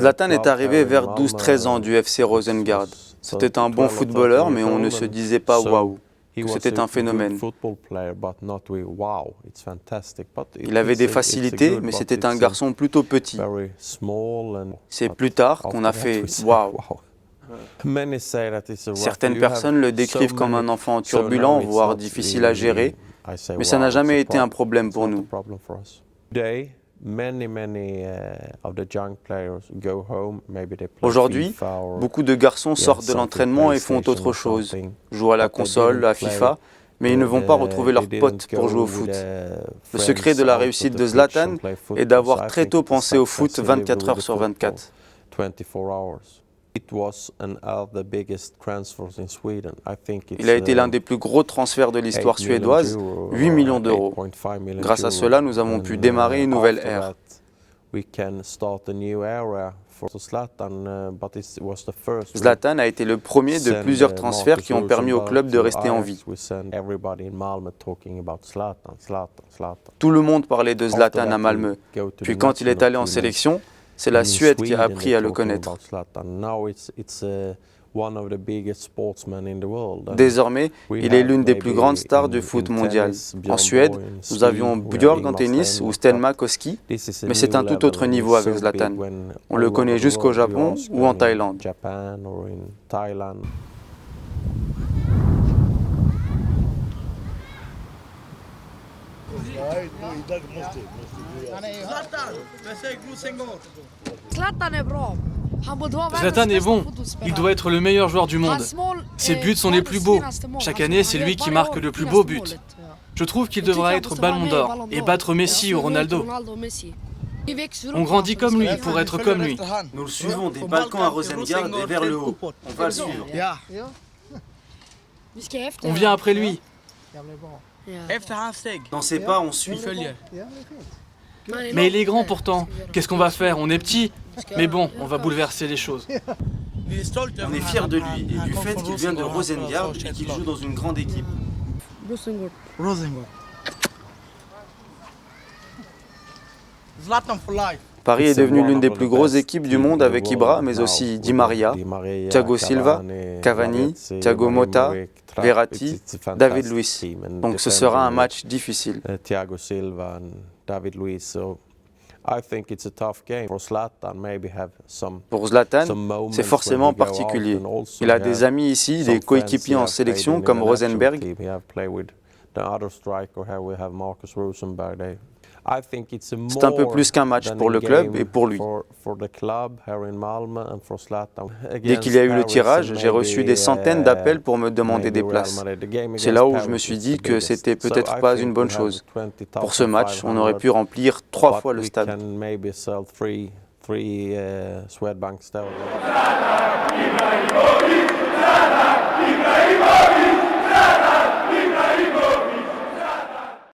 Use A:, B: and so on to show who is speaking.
A: Zlatan est arrivé vers 12-13 ans du FC Rosengard. C'était un bon footballeur, mais on ne se disait pas waouh, que c'était un phénomène. Il avait des facilités, mais c'était un garçon plutôt petit. C'est plus tard qu'on a fait waouh. Certaines personnes le décrivent comme un enfant turbulent, voire difficile à gérer, mais ça n'a jamais été un problème pour nous. Aujourd'hui, beaucoup de garçons sortent de l'entraînement et font autre chose, jouent à la console, à FIFA, mais ils ne vont pas retrouver leurs potes pour jouer au foot. Le secret de la réussite de Zlatan est d'avoir très tôt pensé au foot 24 heures sur 24. Il a été l'un des plus gros transferts de l'histoire suédoise, 8 millions d'euros. Grâce à cela, nous avons pu démarrer une nouvelle ère. Zlatan a été le premier de plusieurs transferts qui ont permis au club de rester en vie. Tout le monde parlait de Zlatan à Malmö. Puis quand il est allé en sélection, c'est la Suède qui a appris à le connaître. Désormais, il est l'une des plus grandes stars du foot mondial. En Suède, nous avions Björk en tennis ou Stenmark au ski, mais c'est un tout autre niveau avec Zlatan. On le connaît jusqu'au Japon ou en Thaïlande.
B: Zlatan est bon, il doit être le meilleur joueur du monde. Ses buts sont les plus beaux. Chaque année, c'est lui qui marque le plus beau but. Je trouve qu'il devra être ballon d'or et battre Messi ou Ronaldo. On grandit comme lui pour être comme lui.
A: Nous le suivons des balcons à Rosengard et vers le haut. On va le suivre.
B: On vient après lui.
A: Dans ses pas, on suit.
B: Mais il est grand pourtant. Qu'est-ce qu'on va faire? On est petit. Mais bon, on va bouleverser les choses.
A: On est fiers de lui et du fait qu'il vient de Rosengard et qu'il joue dans une grande équipe. Paris est devenu l'une des plus grosses équipes du monde avec Ibra, mais aussi Di Maria, Thiago Silva, Cavani, Thiago Motta, Verratti, David Luiz. Donc ce sera un match difficile. Pour Zlatan, c'est forcément particulier. Il a des amis ici, des coéquipiers en sélection comme Rosenberg. C'est un peu plus qu'un match pour le club et pour lui. Dès qu'il y a eu le tirage, j'ai reçu des centaines d'appels pour me demander des places. C'est là où je me suis dit que c'était peut-être pas une bonne chose. Pour ce match, on aurait pu remplir 3 fois le stade.